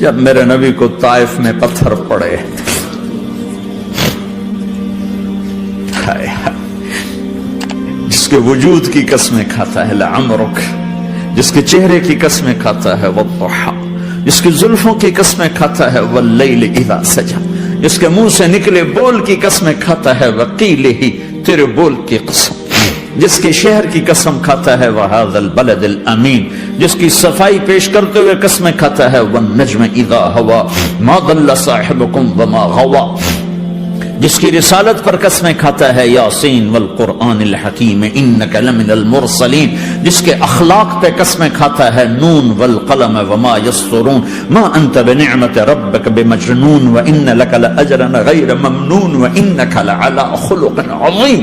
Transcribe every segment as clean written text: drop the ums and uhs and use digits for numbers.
جب میرے نبی کو طائف میں پتھر پڑے، جس کے وجود کی قسمیں کھاتا ہے لعمرک، جس کے چہرے کی قسمیں کھاتا ہے والضحی، جس کی زلفوں کی قسمیں کھاتا ہے واللیل اذا سجا، جس کے منہ سے نکلے بول کی قسمیں کھاتا ہے وقیلہ، تیرے بول کی قسم، جس کے شہر کی قسم کھاتا ہے وہذا البلد الامین، جس کی صفائی پیش کرتے ہوئے قسمیں کھاتا ہے والنجم اذا ہوا ما ضل صاحبکم وما غوا، جس کی رسالت پر قسمیں کھاتا ہے یاسین والقرآن الحکیم انک لمن المرسلین، جس کے اخلاق پہ قسمیں کھاتا ہے نون والقلم وما یسطرون ما انت بنعمت ربک بمجنون وان لک لاجرا غیر ممنون وانک لعلی خلق عظیم،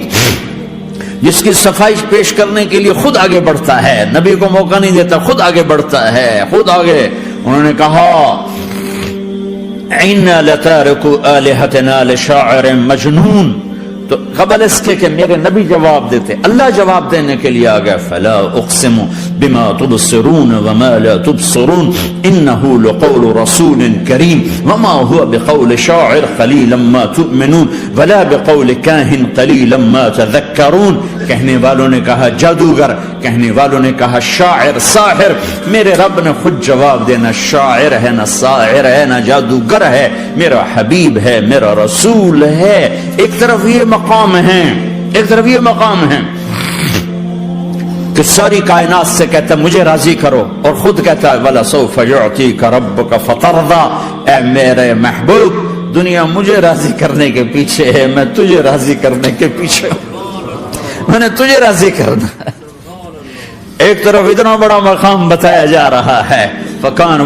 جس کی صفائی پیش کرنے کے لیے خود آگے بڑھتا ہے، نبی کو موقع نہیں دیتا، خود آگے بڑھتا ہے، خود آگے۔ انہوں نے کہا اِنَّا لَتَارِكُ آلِهَتِنَا لِشَاعِرٍ مَجْنُونَ، تو قبل اس کے کہ میرے نبی جواب دیتے، اللہ جواب دینے کے لیے آگیا فَلَا أُقْسِمُ بِمَا تُبْصِرُونَ وَمَا لَا تُبْصِرُونَ إِنَّهُ لَقَوْلُ رَسُولٍ كَرِيمٍ وَمَا هُوَ بِقَوْلِ شَاعِرٍ قَلِيلًا مَا تُؤْمِنُونَ وَلَا بِقَوْلِ كَاهِنٍ قَلِيلًا مَا تَذَكَّرُونَ۔ کہنے والوں نے کہا جادوگر، کہنے والوں نے کہا شاعر، ساحر، میرے رب نے خود جواب دینا شاعر ہے نہ ساحر ہے نہ جادوگر ہے، میرا حبیب ہے، میرا رسول ہے۔ ایک طرف یہ مقام ہے، ایک طرف یہ مقام ہے کہ ساری کائنات سے کہتا ہے مجھے راضی کرو، اور خود کہتا ہے وَلَسَوْفَ يُعْطِيكَ رَبُّكَ فَتَرْضَىٰ، اے میرے محبوب دنیا مجھے راضی کرنے کے پیچھے ہے، میں تجھے راضی کرنے کے پیچھے ہوں، میں نے تجھے راضی کرنا ہے۔ ایک طرف اتنا بڑا مقام بتایا جا رہا ہے فَكَانَ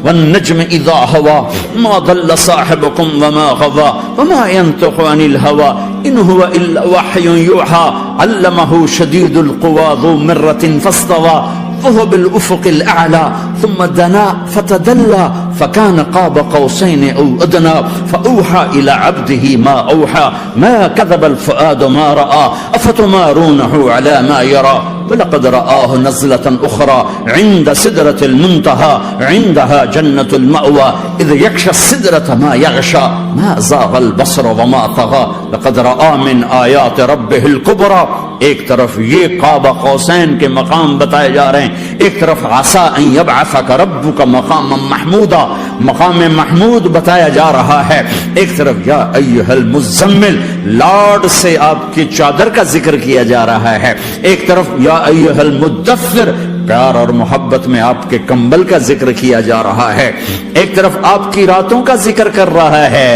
وَالنَّجْمِ إِذَا هَوَىٰ مَا ضَلَّ صَاحِبُكُمْ وَمَا غَوَىٰ وَمَا يَنطِقُ عَنِ الْهَوَىٰ إِنْ هُوَ إِلَّا وَحْيٌ يُوحَىٰ عَلَّمَهُ شَدِيدُ الْقُوَىٰ ذُو مِرَّةٍ فَاسْتَوَىٰ وَهُوَ بِالْأُفُقِ الْأَعْلَىٰ ثُمَّ دَنَا فَتَدَلَّىٰ فَكَانَ قَابَ قَوْسَيْنِ أَوْ أَدْنَىٰ فَأَوْحَىٰ إِلَىٰ عَبْدِهِ مَا أَوْحَىٰ مَا كَذَبَ الْفُؤَادُ مَا رَأَىٰ أَفَتُمَارُونَهُ عَلَىٰ مَا يَرَىٰ وَلَقَدْ رَآهُ نَزْلَةً أُخْرَىٰ عِندَ سِدْرَةِ الْمُنتَهَىٰ عِندَهَا جَنَّةُ الْمَأْوَىٰ إِذْ يَغْشَى السِّدْرَةَ مَا يَغْشَىٰ مَا زَاغَ الْبَصَرُ وَمَا طَغَىٰ لَقَدْ رَآ مِنْ آيَاتِ رَبِّهِ الْكُبْرَىٰ۔ ایک طرف یہ قاب قوسین کے مقام بتائے جا رہے ہیں، ایک طرف عسیٰ ان یبعثک ربک مقاما محمودا، مقام محمود بتایا جا رہا ہے، ایک طرف یا ایھا المزمل لاڈ سے آپ کی چادر کا ذکر کیا جا رہا ہے، ایک طرف یا ایھا المدثر پیار اور محبت میں آپ کے کمبل کا ذکر کیا جا رہا ہے، ایک طرف آپ کی راتوں کا ذکر کر رہا ہے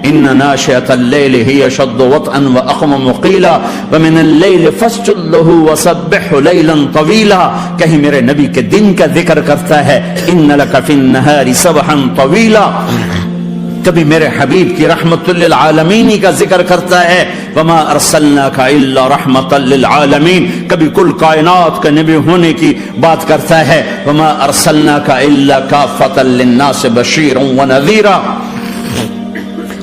ان ناشئۃ اللیل ہی اشد وطئا واقوم قیلا ومن اللیل فاسجد له وسبحه لیلا طویلا، کہیں میرے نبی کے دن کا ذکر کرتا ہے ان لک فی النہار سبحا طویلا، کبھی میرے حبیب کی رحمت للعالمین کا ذکر کرتا ہے وما ارسلناک الا رحمت للعالمین، کبھی کل کائنات کا نبی ہونے کی بات کرتا ہے وما ارسلناک الا کافۃ للناس بشیرا ونذیرا،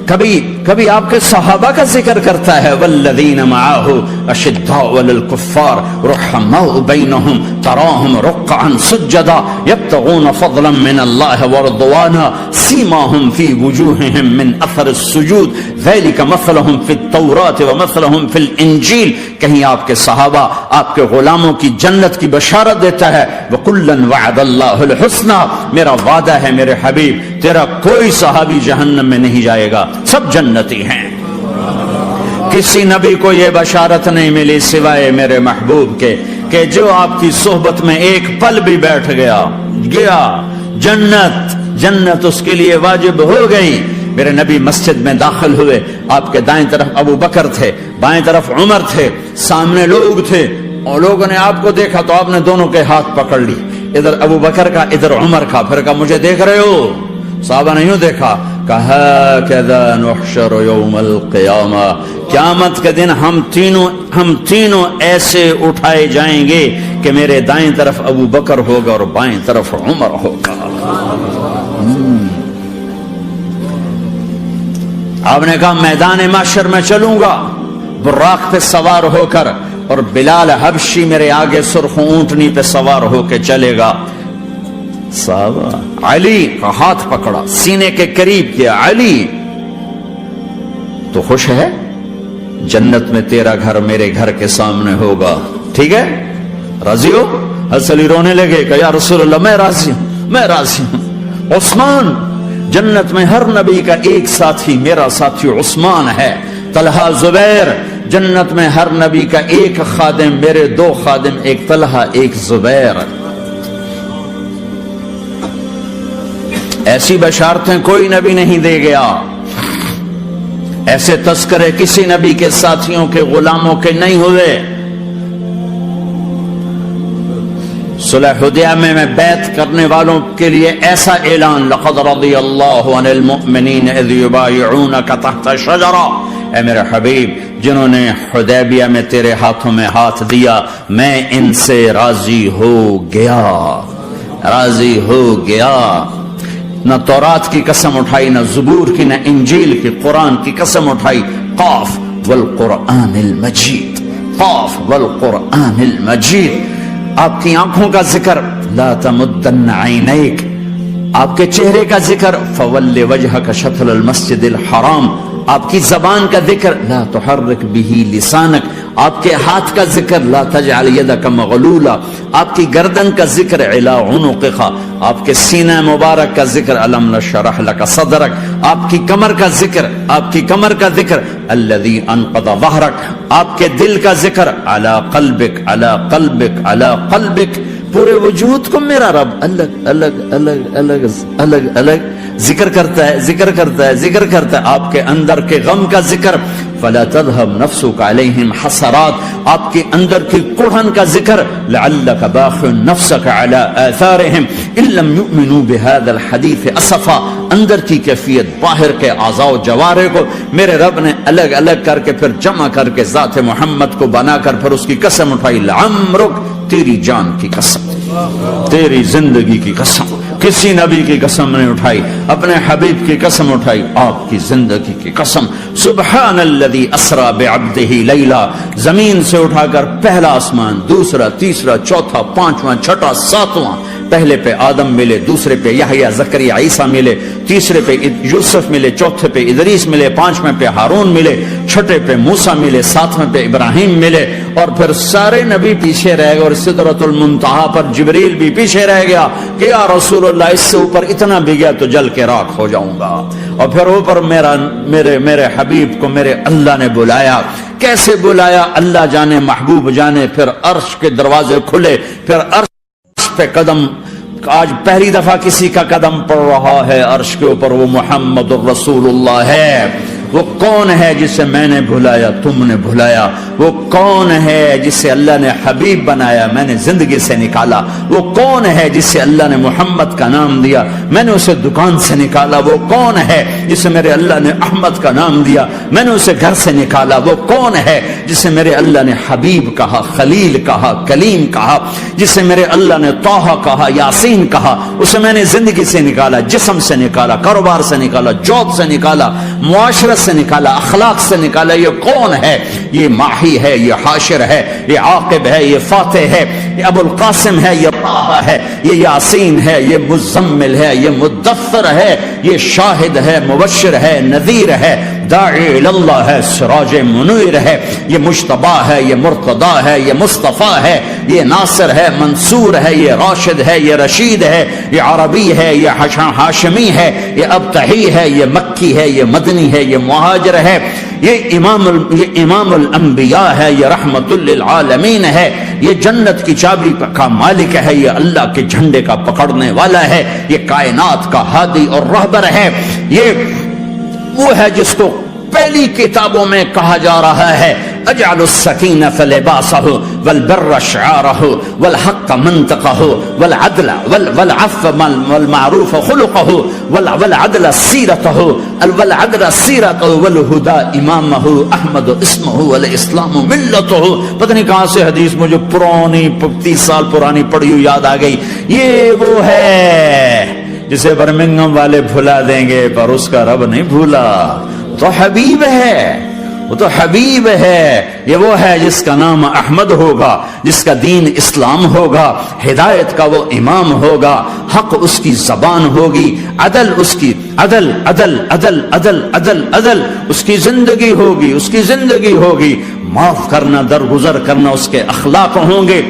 کبھی آپ کے صحابہ کا ذکر کرتا ہے والذین معہ اشداء علی الکفار رحماء بینہم تراہم رکعا سجدا یبتغون فضلا من اللہ ورضوانا سیماہم فی وجوہہم من اثر السجود ذلک مثلہم فی التوراۃ ومثلہم فی الانجیل، کہیں آپ کے صحابہ آپ کے غلاموں کی جنت کی بشارت دیتا ہے وکلا وعد اللہ الحسنى، میرا وعدہ ہے میرے حبیب تیرا کوئی صحابی جہنم میں نہیں جائے گا، سب جنتی ہیں۔ کسی نبی کو یہ بشارت نہیں ملی سوائے میرے محبوب کے کہ جو آپ کی صحبت میں ایک پل بھی بیٹھ گیا جنت اس کے لیے واجب ہو گئی۔ میرے نبی مسجد میں داخل ہوئے، آپ کے دائیں طرف ابو بکر تھے، بائیں طرف عمر تھے، سامنے لوگ تھے، اور لوگوں نے آپ کو دیکھا تو آپ نے دونوں کے ہاتھ پکڑ لی، ادھر ابو بکر کا ادھر عمر کا، پھر کہا مجھے دیکھ رہے ہو؟ صحابہ نہیں دیکھا، کہا کذا نحشر یوم القیامہ، قیامت کے دن ہم تینوں ایسے اٹھائے جائیں گے کہ میرے دائیں طرف ابو بکر ہوگا اور بائیں طرف عمر ہوگا۔ آپ نے کہا میدان محشر میں چلوں گا براق پہ سوار ہو کر، اور بلال حبشی میرے آگے سرخ اونٹنی پہ سوار ہو کے چلے گا، صحابہ علی کا ہاتھ پکڑا، سینے کے قریب کیا، علی تو خوش ہے؟ جنت میں تیرا گھر میرے گھر کے سامنے ہوگا، ٹھیک ہے؟ راضی ہو؟ حضرت علی رونے لگے کہ یا رسول اللہ میں راضی ہوں، میں راضی ہوں۔ عثمان، جنت میں ہر نبی کا ایک ساتھی میرا ساتھی عثمان ہے۔ طلحہ، زبیر، جنت میں ہر نبی کا ایک خادم میرے دو خادم، ایک طلحہ ایک زبیر۔ ایسی بشارتیں کوئی نبی نہیں دے گیا، ایسے تذکرے کسی نبی کے ساتھیوں کے غلاموں کے نہیں ہوئے۔ صلح حدیبیہ میں بیعت کرنے والوں کے لیے ایسا اعلان، لقد رضی اللہ عن المؤمنین اذ یبایعونک تحت الشجرہ، اے میرے حبیب جنہوں نے حدیبیہ میں تیرے ہاتھوں میں ہاتھ دیا میں ان سے راضی ہو گیا، راضی ہو گیا۔ نہ تورات کی قسم اٹھائی، نہ زبور کی، نہ انجیل کی، قرآن کی قسم اٹھائی۔ قاف والقرآن المجید، قاف والقرآن المجید۔ آپ کی آنکھوں کا ذکر، لا تمدن عینیک، آپ کے چہرے کا ذکر، فول وجہک شطر المسجد الحرام، آپ کی زبان کا ذکر، لا تحرک بہ لسانک، آپ کے ہاتھ کا ذکر، لا تجعل یدک مغلولا، آپ کی گردن کا ذکر، علی عنقک، آپ کے سینہ مبارک کا ذکر، الم نشرح لک صدرک، آپ کی کمر کا ذکر، آپ کی کمر کا ذکر، الذی انقض ظہرک، آپ کے دل کا ذکر، علی قلبک، علی قلبک، علی قلبک۔ پورے وجود کو میرا رب الگ الگ الگ الگ الگ الگ ذکر کرتا ہے، ذکر کرتا ہے، ذکر کرتا ہے۔ آپ کے اندر کے غم کا ذکر، فلا تذهب نفسك عليهم حسرات، آپ کے اندر کی کڑھن کا ذکر، لعلك باخع نفسك على آثارهم ان لم يؤمنوا بهذا الحديث اسفا، اندر کی کیفیت باہر کے اعضاء و جوارح کو میرے رب نے الگ الگ کر کے پھر جمع کر کے ذات محمد کو بنا کر پھر اس کی قسم اٹھائی، لعمرک، تیری جان کی قسم، تیری زندگی کی قسم۔ کسی نبی کی قسم نہیں اٹھائی، اپنے حبیب کی قسم اٹھائی، آپ کی زندگی کی قسم۔ سبحان الذی اسری بعبدہ لیلا، زمین سے اٹھا کر پہلا آسمان، دوسرا، تیسرا، چوتھا، پانچواں، چھٹا، ساتواں، پہلے پہ آدم ملے، دوسرے پہ یحییٰ، زکریا، عیسیٰ ملے، تیسرے پہ یوسف ملے، چوتھے پہ ادریس ملے، پانچویں پہ ہارون ملے، چھٹے پہ موسیٰ ملے، ساتویں پہ ابراہیم ملے، اور پھر سارے نبی پیچھے رہ گئے، اور سدرۃ المنتہا پر جبریل بھی پیچھے رہ گیا کہ یا رسول اللہ اس سے اوپر اتنا بھی گیا تو جل کے راکھ ہو جاؤں گا۔ اور پھر اوپر میرے حبیب کو میرے اللہ نے بلایا، کیسے بلایا اللہ جانے، محبوب جانے۔ پھر عرش کے دروازے کھلے، پھر عرش پہ قدم، آج پہلی دفعہ کسی کا قدم پڑ رہا ہے عرش کے اوپر، وہ محمد الرسول اللہ ہے۔ وہ کون ہے جسے میں نے بھلایا، تم نے بھلایا؟ وہ کون ہے جسے اللہ نے حبیب بنایا، میں نے زندگی سے نکالا؟ وہ کون ہے جسے اللہ نے محمد کا نام دیا، میں نے اسے دکان سے نکالا؟ وہ کون ہے جسے میرے اللہ نے احمد کا نام دیا، میں نے اسے گھر سے نکالا؟ وہ کون ہے جسے میرے اللہ نے حبیب کہا، خلیل کہا، کلیم کہا، جسے میرے اللہ نے طٰہٰ کہا، یاسین کہا؟ اسے میں نے زندگی سے نکالا، جسم سے نکالا، کاروبار سے نکالا، جاب سے نکالا، معاشرت سے نکالا، اخلاق سے نکالا۔ یہ کون ہے؟ یہ ماہی ہے، یہ حاشر ہے، یہ عاقب ہے، یہ فاتح ہے، یہ ابو القاسم ہے، یہ طٰہٰ ہے، یہ یاسین ہے، یہ مزمل ہے، یہ مدثر ہے، یہ شاہد ہے، مبشر ہے، نذیر ہے، داعی اللہ ہے، سراج منیر ہے، یہ مجتبیٰ ہے، یہ مرتضیٰ ہے، یہ مصطفیٰ ہے، یہ ناصر ہے، منصور ہے، یہ راشد ہے، یہ رشید ہے، یہ عربی ہے، یہ ہاشمی ہے، یہ ابتحی ہے، یہ مکی ہے، یہ مدنی ہے، یہ مہاجر ہے، یہ امام الانبیاء ہے، یہ رحمت للعالمین ہے، یہ جنت کی چابی کا مالک ہے، یہ اللہ کے جھنڈے کا پکڑنے والا ہے، یہ کائنات کا ہادی اور رہبر ہے۔ یہ وہ ہے جس کو پہلی کتابوں میں کہا جا رہا ہے اجعل السکینۃ لباسہ والبر شعارہ والحق منطقہ والعدل والعفو والمعروف خلقہ والعدل سیرتہ والعدل سیرتہ والہدى امامہ احمد اسمہ والاسلام ملتہ۔ پتہ نہیں کہاں سے حدیث مجھے پرانی 30 سال پرانی پڑھی ہوئی یاد آ گئی۔ یہ وہ ہے جسے برمنگم والے بھلا دیں گے پر اس کا رب نہیں بھولا، تو حبیب ہے، وہ تو حبیب ہے، یہ وہ ہے جس کا نام احمد ہوگا، جس کا دین اسلام ہوگا، ہدایت کا وہ امام ہوگا، حق اس کی زبان ہوگی، عدل اس کی عدل عدل عدل عدل عدل عدل اس کی زندگی ہوگی، اس کی زندگی ہوگی، معاف کرنا، درگزر کرنا اس کے اخلاق ہوں گے،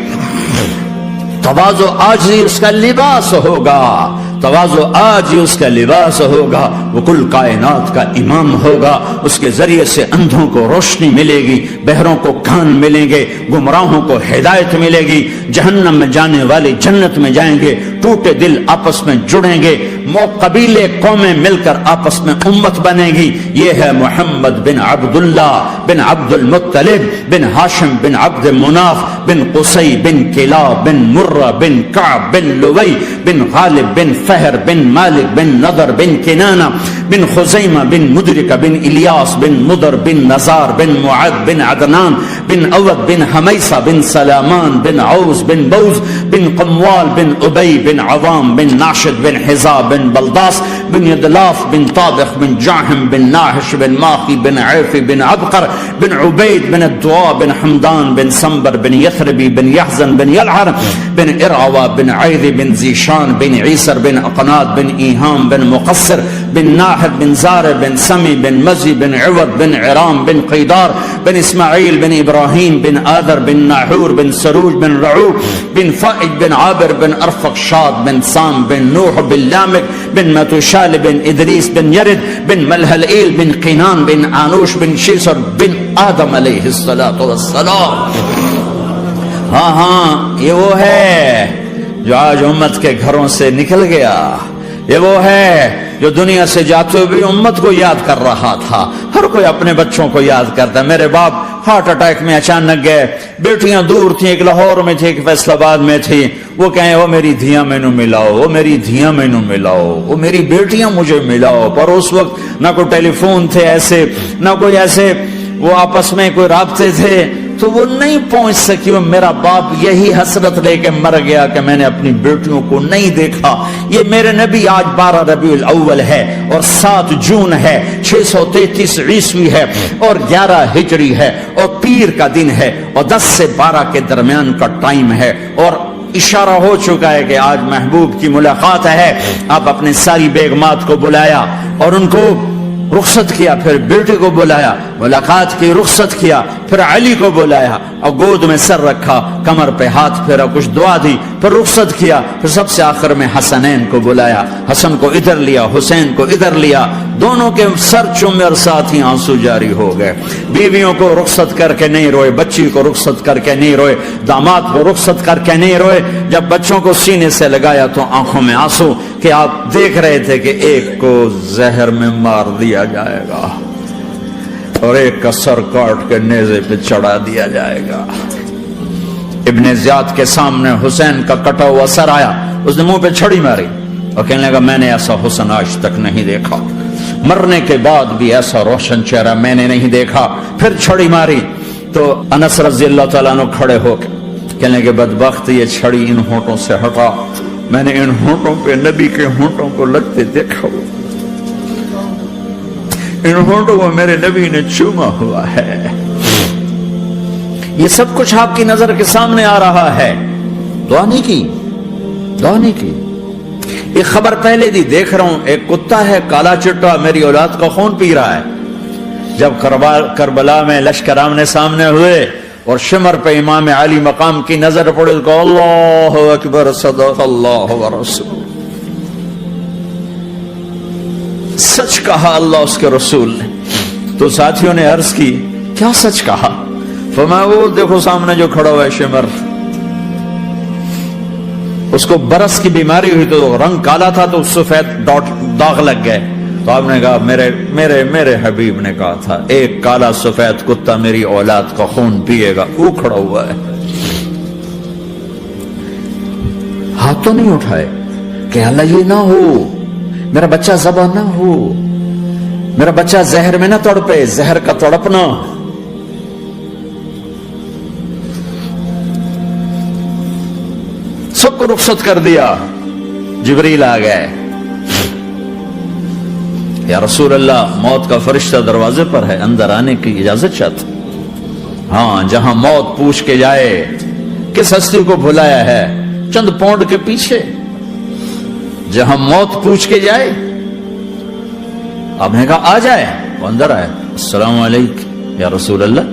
تواضع عاجزی اس کا لباس ہوگا، تواضع آج اس کا لباس ہوگا، وہ کل کائنات کا امام ہوگا، اس کے ذریعے سے اندھوں کو روشنی ملے گی، بہروں کو کان ملیں گے، گمراہوں کو ہدایت ملے گی، جہنم میں جانے والے جنت میں جائیں گے، ٹوٹے دل آپس میں جڑیں گے، قبیلے قومیں مل کر آپس میں امت بنے گی۔ یہ ہے محمد بن عبداللہ بن عبد المطلب بن ہاشم بن عبد مناف بن قصی بن کلاب بن مرہ بن کعب بن لوی بن غالب بن فہر بن مالک بن نضر بن کنانہ بن خزیمہ بن مدرکہ بن الیاس بن مدر بن نزار بن معد بن عدنان بن اود بن حمیسہ بن سلامان بن عوز بن بوز بن قموال بن ابی بن عوام بن ناشد بن حزاب بن بلداس بن یدلاف بن طابخ بن جاہم بن ناحش بن ماخی بن عیفی بن عبقر بن عبید بن الدعاء بن حمدان بن سنبر بن یثربی بن یحزن بن یلعر بن ارعوى بن عیذ بن زیشان بن عیسر بن اقناد بن ایہام بن مقصر بن ناحر بن زار بن سمی بن مزی بن عوض بن عرام بن قیدار بن اسماعیل بن ابراہیم بن آدر بن ناحور بن سروج بن رعو بن فائج بن عابر بن ارفق شاد بن سام بن نوح بن لامک بن متوشال بن ادریس بن یرد بن ملحلئیل بن قینان بن آنوش بن شیسر بن آدم علیہ السلام۔ ہاں یہ وہ ہے جو آج امت کے گھروں سے نکل گیا، یہ وہ ہے جو دنیا سے جاتے ہوئے بھی امت کو یاد کر رہا تھا۔ ہر کوئی اپنے بچوں کو یاد کرتا ہے۔ میرے باپ ہارٹ اٹیک میں اچانک گئے، بیٹیاں دور تھیں، ایک لاہور میں تھی، ایک فیصل آباد میں تھی، وہ کہیں وہ میری دھیاں مینو ملاؤ، وہ میری دھیاں مینو ملاؤ، وہ میری بیٹیاں مجھے ملاؤ۔ پر اس وقت نہ کوئی ٹیلی فون تھے ایسے، نہ کوئی ایسے وہ آپس میں کوئی رابطے تھے، تو وہ نہیں پہنچ سکی۔ وہ میرا باپ یہی حسرت لے کے مر گیا کہ میں نے اپنی بیٹیوں کو نہیں دیکھا۔ یہ میرے نبی آج 12 ربیع الاول ہے اور 7 جون ہے، 633 عیسوی ہے اور 11 ہجری ہے اور پیر کا دن ہے اور 10 سے 12 کے درمیان کا ٹائم ہے، اور اشارہ ہو چکا ہے کہ آج محبوب کی ملاقات ہے۔ آپ اپنے ساری بیگمات کو بلایا اور ان کو رخصت کیا، پھر بیٹے کو بلایا، ملاقات کی، رخصت کیا، پھر علی کو بلایا اور گود میں سر رکھا، کمر پہ ہاتھ پھیرا، کچھ دعا دی، پھر رخصت کیا، پھر سب سے آخر میں حسنین کو بلایا، حسن کو ادھر لیا، حسین کو ادھر لیا، دونوں کے سر چومے اور ساتھ ہی آنسو جاری ہو گئے۔ بیویوں کو رخصت کر کے نہیں روئے، بچی کو رخصت کر کے نہیں روئے، داماد کو رخصت کر کے نہیں روئے۔ جب بچوں کو سینے سے لگایا تو آنکھوں میں آنسو، کہ آپ دیکھ رہے تھے کہ ایک کو زہر میں مار دیا جائے گا اور ایک کا سر کاٹ کے نیزے پہ چڑھا دیا جائے گا۔ ابن زیاد کے سامنے حسین کا کٹا ہوا سر آیا، اس نے منہ پہ چھڑی ماری اور کہنے لگا میں نے ایسا حسن آج تک نہیں دیکھا، مرنے کے بعد بھی ایسا روشن چہرہ میں نے نہیں دیکھا۔ پھر چھڑی ماری تو انس رضی اللہ تعالیٰ عنہ کھڑے ہو کے کہنے کے بدبخت یہ چھڑی ان ہونٹوں سے ہٹا، میں نے ان ہونٹوں پہ نبی کے ہونٹوں کو لگتے دیکھا، ان ہونٹوں کو میرے نبی نے چوما ہوا ہے۔ یہ سب کچھ آپ کی نظر کے سامنے آ رہا ہے، دعا نہیں کی، دعا نہیں کی۔ ایک خبر پہلے دی دیکھ رہا ہوں، ایک کتا ہے کالا چٹا میری اولاد کا خون پی رہا ہے۔ جب کربلا میں لشکر آمنے سامنے ہوئے اور شمر پہ امام علی مقام کی نظر پڑے تو اللہ اکبر، صدق اللہ ورسول، سچ کہا اللہ اس کے رسول نے۔ تو ساتھیوں نے عرض کی کیا سچ کہا؟ فرمایا وہ دیکھو سامنے جو کھڑا ہوا ہے شمر، اس کو برس کی بیماری ہوئی تو رنگ کالا تھا تو سفید داغ لگ گئے، تو آپ نے کہا میرے حبیب نے کہا تھا ایک کالا سفید کتا میری اولاد کا خون پیے گا، وہ کھڑا ہوا ہے۔ ہاتھ تو نہیں اٹھائے کہ اللہ یہ نہ ہو، میرا بچہ ذبح نہ ہو، میرا بچہ زہر میں نہ تڑپے، زہر کا تڑپنا۔ سب کو رخصت کر دیا، جبریل آ گئے، یا رسول اللہ موت کا فرشتہ دروازے پر ہے، اندر آنے کی اجازت چاہتا. ہاں، جہاں موت پوچھ کے جائے کس ہستی کو بھلایا ہے چند پونڈ کے پیچھے، جہاں موت پوچھ کے جائے. آپ نے کہا آ جائے، وہ اندر آئے. السلام علیکم یا رسول اللہ،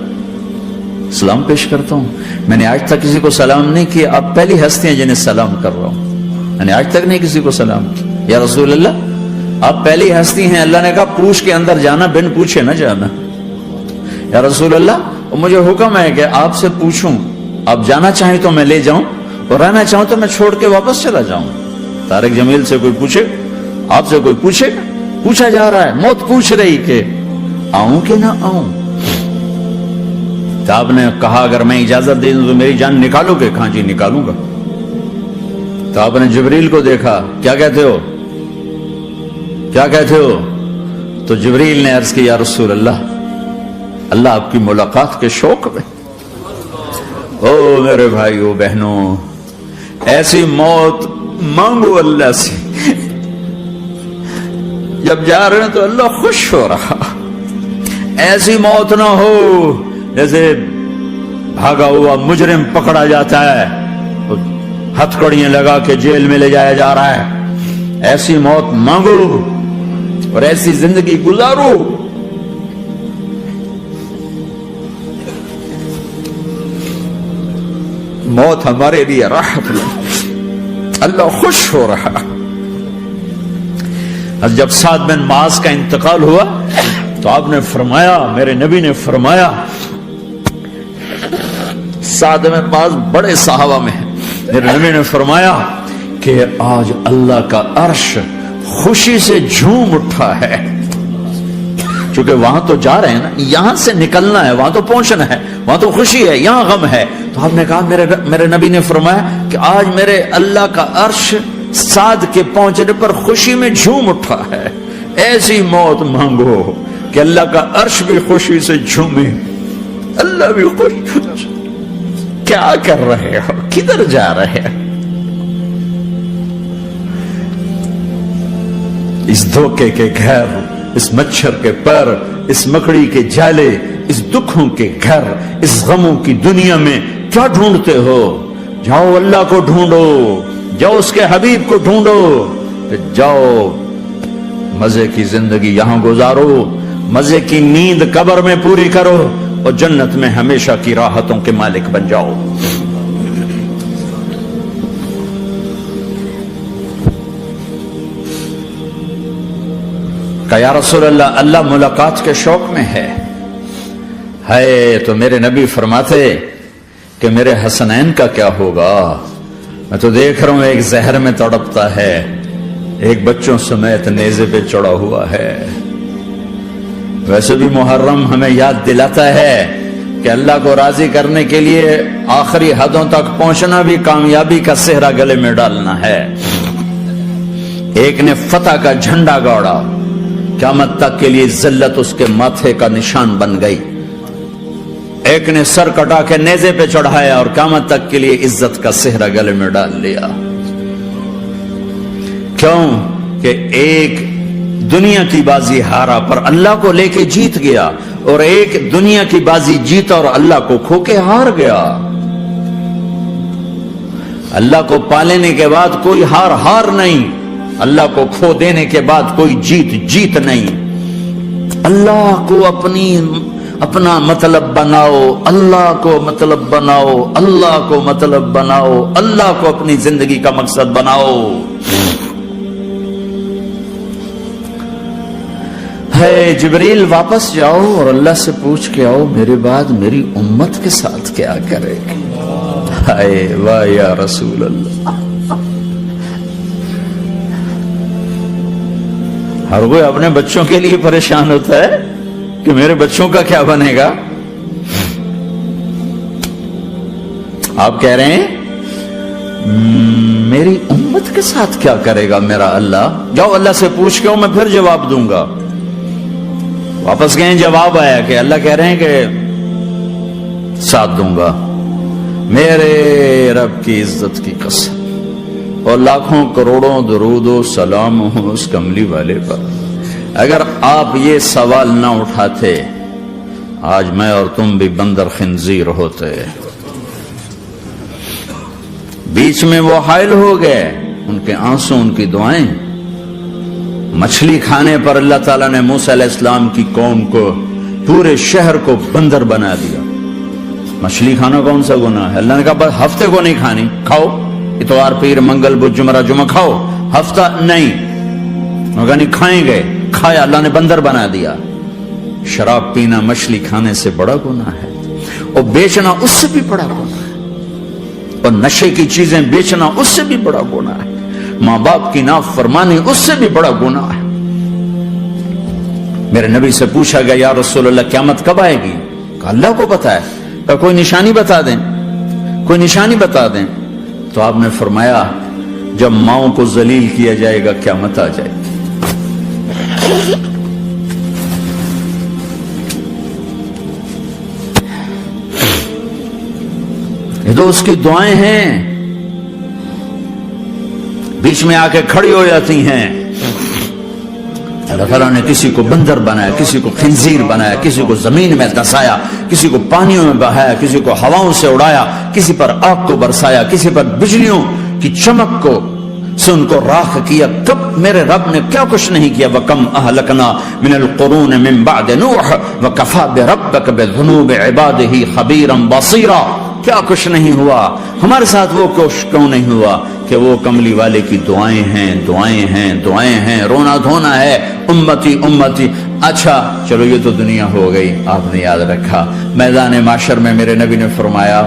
سلام پیش کرتا ہوں. میں نے آج تک کسی کو سلام نہیں کیا، آپ پہلی ہستی ہیں جنہیں سلام کر رہا ہوں. میں نے آج تک نہیں کسی کو سلام کیا. یا رسول اللہ، آپ پہلی ہستی ہیں. اللہ نے کہا پوچھ کے اندر جانا، بن پوچھے نہ جانا. یا رسول اللہ، مجھے حکم ہے کہ آپ سے پوچھوں، آپ جانا چاہیں تو میں لے جاؤں اور رہنا چاہوں تو میں چھوڑ کے واپس چلا جاؤں. طارق جمیل سے کوئی پوچھے، آپ سے کوئی پوچھے، پوچھا جا رہا ہے. موت پوچھ رہی کہ آؤں کہ نہ آؤں. تو آپ نے کہا اگر میں اجازت دے دوں تو میری جان نکالو گے؟ کہاں جی نکالوں گا. تو آپ نے جبریل کو دیکھا، کیا کہتے ہو، کیا کہتے ہو؟ تو جبریل نے عرض کی یا رسول اللہ، اللہ آپ کی ملاقات کے شوق میں. او میرے بھائیو بہنوں، ایسی موت مانگو اللہ سے. جب جا رہے ہیں تو اللہ خوش ہو رہا. ایسی موت نہ ہو جیسے بھاگا ہوا مجرم پکڑا جاتا ہے، ہتھکڑیاں لگا کے جیل میں لے جایا جا رہا ہے. ایسی موت مانگو اور ایسی زندگی گزارو. موت ہمارے لیے راحت ہے، اللہ خوش ہو رہا. جب سعد بن معاذ کا انتقال ہوا تو آپ نے فرمایا، میرے نبی نے فرمایا، سعد بن معاذ بڑے صحابہ میں ہیں، میرے نبی نے فرمایا کہ آج اللہ کا عرش خوشی سے جھوم اٹھا ہے. چونکہ وہاں تو جا رہے ہیں نا، یہاں سے نکلنا ہے، وہاں تو پہنچنا ہے، وہاں تو خوشی ہے، یہاں غم ہے. تو آپ نے کہا، میرے نبی نے فرمایا کہ آج میرے اللہ کا عرش سعد کے پہنچنے پر خوشی میں جھوم اٹھا ہے. ایسی موت مانگو کہ اللہ کا عرش بھی خوشی سے جھومے، اللہ بھی خوش. کیا کر رہے ہو، کدھر جا رہے ہو؟ اس دھوکے کے گھر، اس مچھر کے پر، اس مکڑی کے جالے، اس دکھوں کے گھر، اس غموں کی دنیا میں کیا ڈھونڈتے ہو؟ جاؤ اللہ کو ڈھونڈو، جاؤ اس کے حبیب کو ڈھونڈو، جاؤ مزے کی زندگی یہاں گزارو، مزے کی نیند قبر میں پوری کرو اور جنت میں ہمیشہ کی راحتوں کے مالک بن جاؤ. کہ یا رسول اللہ، اللہ ملاقات کے شوق میں ہے. تو میرے نبی فرماتے کہ میرے حسنین کا کیا ہوگا؟ میں تو دیکھ رہا ہوں ایک زہر میں تڑپتا ہے، ایک بچوں سمیت نیزے پہ چڑھا ہوا ہے. ویسے بھی محرم ہمیں یاد دلاتا ہے کہ اللہ کو راضی کرنے کے لیے آخری حدوں تک پہنچنا بھی کامیابی کا صحرا گلے میں ڈالنا ہے. ایک نے فتح کا جھنڈا گاڑا، قیامت تک کے لیے ذلت اس کے ماتھے کا نشان بن گئی. ایک نے سر کٹا کے نیزے پہ چڑھایا اور قیامت تک کے لیے عزت کا صحرا گلے میں ڈال لیا. کیوں کہ ایک دنیا کی بازی ہارا پر اللہ کو لے کے جیت گیا، اور ایک دنیا کی بازی جیتا اور اللہ کو کھو کے ہار گیا. اللہ کو پالینے کے بعد کوئی ہار نہیں، اللہ کو کھو دینے کے بعد کوئی جیت نہیں. اللہ کو اپنا مطلب بناؤ، اللہ کو مطلب بناؤ، اللہ کو مطلب بناؤ، اللہ کو اپنی زندگی کا مقصد بناؤ. ہے جبریل واپس جاؤ اور اللہ سے پوچھ کے آؤ میرے بعد میری امت کے ساتھ کیا کرے گی. ہائے واہ یا رسول اللہ. ہر کوئی اپنے بچوں کے لیے پریشان ہوتا ہے کہ میرے بچوں کا کیا بنے گا. آپ کہہ رہے ہیں میری امت کے ساتھ کیا کرے گا میرا اللہ. جاؤ اللہ سے پوچھ کے آؤ، میں پھر جواب دوں گا. واپس گئے، جواب آیا کہ اللہ کہہ رہے ہیں کہ ساتھ دوں گا. میرے رب کی عزت کی قسم اور لاکھوں کروڑوں درود و سلام ہوں اس کملی والے پر اگر آپ یہ سوال نہ اٹھاتے آج میں اور تم بھی بندر خنزیر ہوتے. بیچ میں وہ حائل ہو گئے، ان کے آنسو، ان کی دعائیں. مچھلی کھانے پر اللہ تعالیٰ نے موسیٰ علیہ السلام کی قوم کو، پورے شہر کو بندر بنا دیا. مچھلی کھانا کون سا گناہ ہے؟ اللہ نے کہا بس ہفتے کو نہیں کھانی، کھاؤ اتوار پیر منگل بدھ جمعہ جمعہ کھاؤ، ہفتہ نہیں. نہیں کھائیں گے، کھایا، اللہ نے بندر بنا دیا. شراب پینا مچھلی کھانے سے بڑا گناہ ہے، اور بیچنا اس سے بھی بڑا گناہ ہے، اور نشے کی چیزیں بیچنا اس سے بھی بڑا گناہ ہے، ماں باپ کی نافرمانی اس سے بھی بڑا گناہ ہے. میرے نبی سے پوچھا گیا یا رسول اللہ قیامت کب آئے گی؟ کہا اللہ کو پتا ہے. کہا کوئی نشانی بتا دیں، کوئی نشانی بتا دیں. تو آپ نے فرمایا جب ماؤں کو ذلیل کیا جائے گا قیامت آ جائے گی. یہ تو اس کی دعائیں ہیں، بیچ میں آ کے کھڑی ہو جاتی ہیں. اللہ تعالیٰ نے کسی کو بندر بنایا، کسی کو خنزیر بنایا، کسی کو زمین میں دسایا، کسی کو پانیوں میں بہایا، کسی کو ہواؤں سے اڑایا، کسی پر آگ کو برسایا، کسی پر بجلیوں کی چمک کو سے ان کو راکھ کیا. کب میرے رب نے کیا کچھ نہیں کیا. وَكَمْ أَهْلَكْنَا مِنَ الْقُرُونِ مِنْ بَعْدِ نُوحٍ وَكَفَى بِرَبِّكَ بِذُنُوبِ عِبَادِهِ خَبِيرًا بَصِيرًا. کیا کچھ نہیں ہوا ہمارے ساتھ، وہ کچھ کیوں نہیں ہوا کہ وہ کملی والے کی دعائیں ہیں، دعائیں ہیں، دعائیں ہیں، رونا دھونا ہے امتی امتی. اچھا چلو یہ تو دنیا ہو گئی، آپ نے یاد رکھا میدان معاشر میں میرے نبی نے فرمایا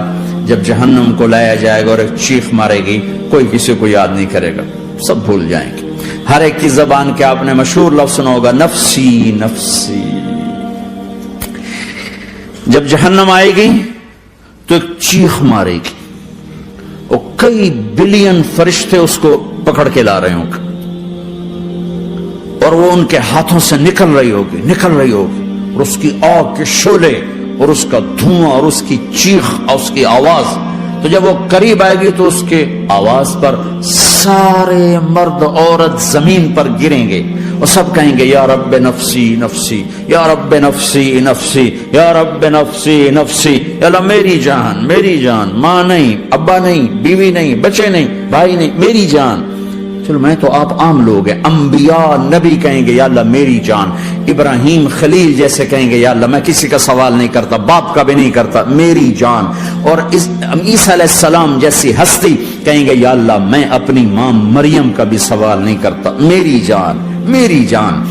جب جہنم کو لایا جائے گا اور ایک چیخ مارے گی، کوئی کسی کو یاد نہیں کرے گا، سب بھول جائیں گے. ہر ایک کی زبان کے آپ نے مشہور لفظ سنا ہوگا نفسی نفسی. جب جہنم آئے گی تو ایک چیخ مارے گی، اور کئی بلین فرشتے اس کو پکڑ کے لا رہے ہوں گے، اور وہ ان کے ہاتھوں سے نکل رہی ہوگی، اور اس کی آگ کے شعلے اور اس کا دھواں اور اس کی چیخ اور اس کی آواز. تو جب وہ قریب آئے گی تو اس کے آواز پر سارے مرد عورت زمین پر گریں گے اور سب کہیں گے یا رب نفسی نفسی، یا رب نفسی نفسی، یا رب نفسی نفسی. یا اللہ میری جان، میری جان، ماں نہیں، ابا نہیں، بیوی نہیں، بچے نہیں، بھائی نہیں، میری جان. چلو میں تو آپ عام لوگ ہیں، انبیاء نبی کہیں گے یا اللہ میری جان. ابراہیم خلیل جیسے کہیں گے یا اللہ میں کسی کا سوال نہیں کرتا، باپ کا بھی نہیں کرتا، میری جان. اور عیسیٰ علیہ السلام جیسی ہستی کہیں گے یا اللہ میں اپنی ماں مریم کا بھی سوال نہیں کرتا، میری جان، میری جان.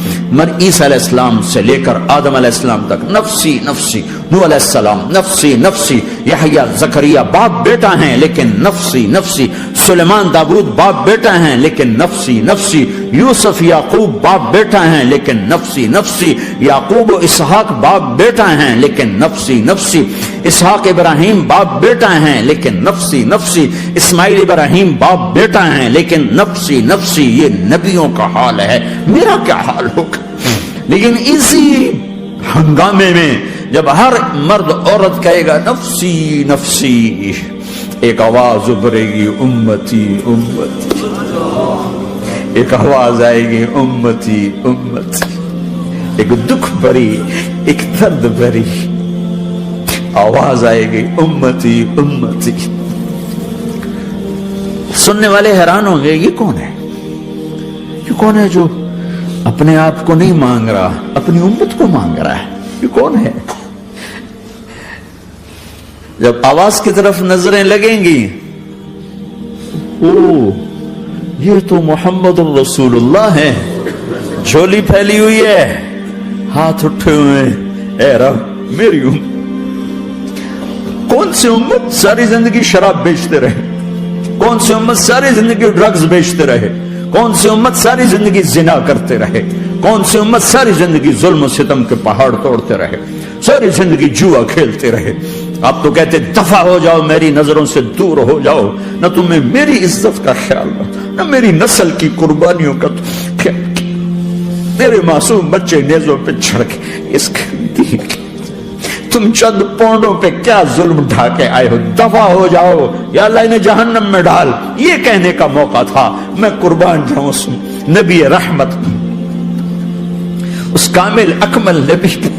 عیسیٰ علیہ السلام سے لے کر آدم علیہ السلام تک نفسی نفسی. نوح علیہ السلام نفسی نفسی. یحییٰ زکریا باپ بیٹا ہیں لیکن نفسی نفسی. سلیمان داؤد باپ بیٹا ہیں لیکن نفسی نفسی. یوسف یعقوب باپ بیٹا ہیں لیکن نفسی نفسی. یعقوب و اسحاق باپ بیٹا ہیں لیکن نفسی نفسی. اسحاق ابراہیم باپ بیٹا ہیں لیکن نفسی نفسی. اسماعیل ابراہیم باپ بیٹا ہیں لیکن نفسی نفسی. یہ نبیوں کا حال ہے، میرا کیا حال ہوگا؟ لیکن اسی ہنگامے میں جب ہر مرد عورت کہے گا نفسی نفسی، ایک آواز ابھرے گی امتی امتی. ایک آواز آئے گی امتی امتی. ایک دکھ بھری، ایک درد بھری آواز آئے گی امتی امتی. سننے والے حیران ہوں گے یہ کون ہے، یہ کون ہے جو اپنے آپ کو نہیں مانگ رہا، اپنی امت کو مانگ رہا ہے، یہ کون ہے؟ جب آواز کی طرف نظریں لگیں گی، او یہ تو محمد الرسول اللہ ہے، جھولی پھیلی ہوئی ہے، ہاتھ اٹھے ہوئے ہیں، اے رب میری امت. کون سی امت ساری زندگی شراب بیچتے رہے؟ کون سی امت ساری زندگی ڈرگز بیچتے رہے؟ کون سی امت ساری زندگی زنا کرتے رہے؟ کون سی امت ساری زندگی ظلم و ستم کے پہاڑ توڑتے رہے؟ ساری زندگی جوا کھیلتے رہے؟ آپ تو کہتے دفع ہو جاؤ، میری نظروں سے دور ہو جاؤ، نہ تمہیں میری عزت کا خیال نہ میری نسل کی قربانیوں کا خیال. میرے معصوم بچے نیزوں پہ چڑھ کے اس تم چند پونڈوں پہ کیا ظلم ڈھا کے آئے ہو؟ دفع ہو جاؤ یا اللہ انہیں جہنم میں ڈال. یہ کہنے کا موقع تھا میں قربان جاؤں نبی رحمت. اس کامل اکمل نبی پہ،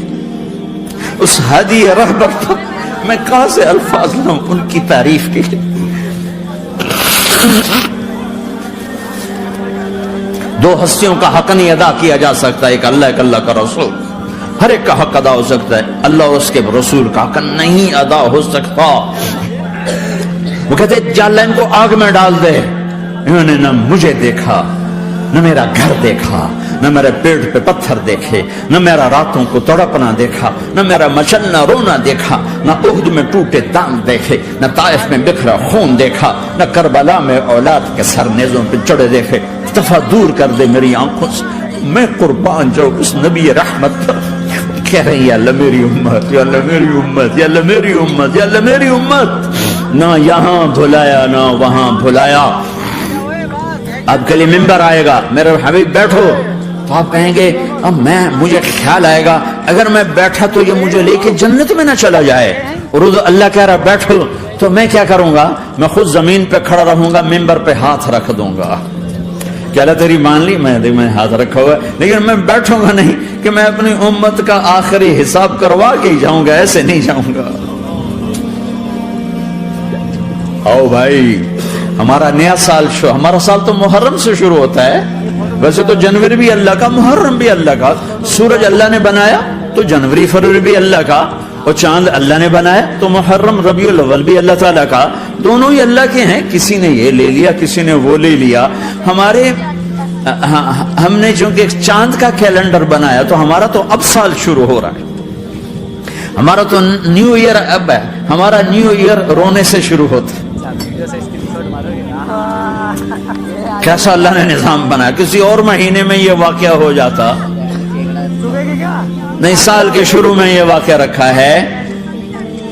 اس ہادی رہبر پر میں کہاں سے الفاظ لوں ان کی تعریف کے لیے؟ دو ہستیوں کا حق نہیں ادا کیا جا سکتا، ایک اللہ، ایک اللہ کا رسول۔ ہر ایک کا حق ادا ہو سکتا ہے، اللہ اور اس کے رسول کا حق نہیں ادا ہو سکتا۔ وہ کہتے جا اللہ ان کو آگ میں ڈال دے۔ انہوں نے نہ مجھے دیکھا، نہ میرا گھر دیکھا، نہ میرے پیٹ پہ پتھر دیکھے، نہ میرا راتوں کو تڑپنا دیکھا، نہ میرا مچلنا رونا دیکھا، نہ احد میں ٹوٹے دانت دیکھے، نہ طائف میں بکھرا خون دیکھا، نہ کربلا میں اولاد کے سر نیزوں پہ چڑھے دیکھے۔ دفعہ دور کر دے میری آنکھوں سے، میں قربان جاؤں اس نبی رحمت پر۔ کہہ رہے ہیں یا اللہ میری امت، یا اللہ میری امت، یا اللہ میری امت، یا اللہ میری امت۔ نہ یہاں بھلایا نہ وہاں بھلایا۔ اب کے لیے ممبر آئے گا، میرے حبیب بیٹھو، تو آپ کہیں گے اب مجھے خیال آئے گا اگر میں بیٹھا تو یہ مجھے لے کے جنت میں نہ چلا جائے، اور اللہ کہہ رہا بیٹھو تو میں کیا کروں گا؟ میں خود زمین پہ کھڑا رہوں گا، ممبر پہ ہاتھ رکھ دوں گا کہ اللہ تیری مان لی، میں ہاتھ رکھا ہوا ہے، لیکن میں بیٹھوں گا نہیں کہ میں اپنی امت کا آخری حساب کروا کے ہی جاؤں گا، ایسے نہیں جاؤں گا۔ آؤ بھائی، ہمارا نیا سال ہمارا سال تو محرم سے شروع ہوتا ہے، ویسے تو جنوری بھی اللہ کا، محرم بھی اللہ کا، سورج اللہ نے بنایا تو جنوری فروری بھی اللہ کا، اور چاند اللہ نے بنایا تو محرم ربیع الاول بھی اللہ تعالیٰ کا، دونوں ہی اللہ کے ہیں۔ کسی نے یہ لے لیا، کسی نے وہ لے لیا۔ ہم نے چونکہ چاند کا کیلنڈر بنایا تو ہمارا تو اب سال شروع ہو رہا ہے، ہمارا تو نیو ایئر اب ہے، ہمارا نیو ایئر رونے سے شروع ہوتا ہے۔ کیسا اللہ نے نظام بنایا، کسی اور مہینے میں یہ واقعہ ہو جاتا نہیں، سال کے شروع میں یہ واقعہ رکھا ہے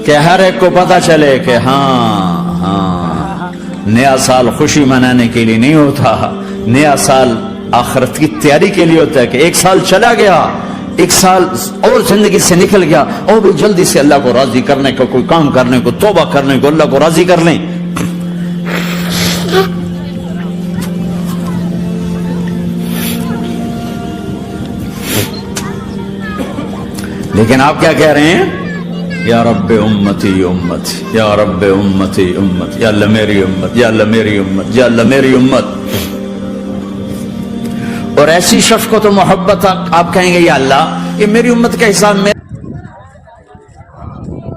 کہ ہر ایک کو پتا چلے کہ ہاں نیا سال خوشی منانے کے لیے نہیں ہوتا، نیا سال آخرت کی تیاری کے لیے ہوتا ہے کہ ایک سال چلا گیا، ایک سال اور زندگی سے نکل گیا، اور بھی جلدی سے اللہ کو راضی کرنے کو، کوئی کام کرنے کو، توبہ کرنے کو، اللہ کو راضی کر لیں۔ لیکن آپ کیا کہہ رہے ہیں؟ یا رب امتی امت، یا رب امتی امت، یا اللہ میری امت، یا اللہ میری امت، یا اللہ میری امت۔ اور ایسی شفقت و محبت آپ کہیں گے یا اللہ یہ میری امت کا حساب میں